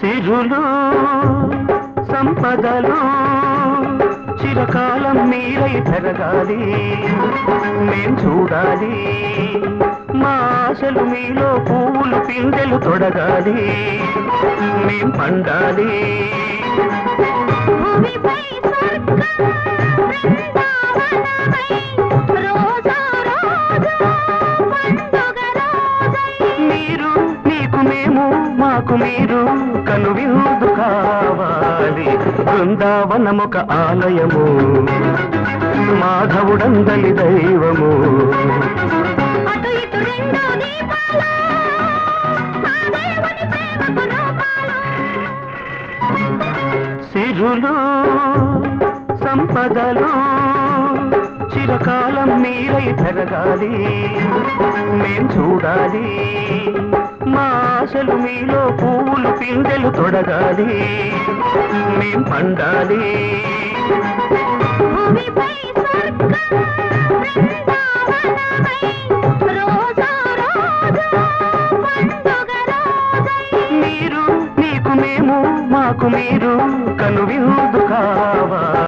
సిరులు సంపదలు చిరకాలం మీరై పెరగాలి, మేం చూడాలి. మా ఆశలు మీలో పువ్వులు పిందెలు తొడగాలి, మేం పండాలి. మీరు మీకు మేము మాకు మీరు కనువిందు కావాలి. బృందావనమొక ఆలయము, మాధవుడందలి దైవము. సిరులు సంపదలు చిరకాలం మీరై పెరగాలి, మేం చూడాలి. మా ఆశలు మీలో పువ్వులు పిందెలు తొడగాలి, మేం పండాలి. మీరు మీకు మేము మాకు మీరు కనువిందు కావాలి.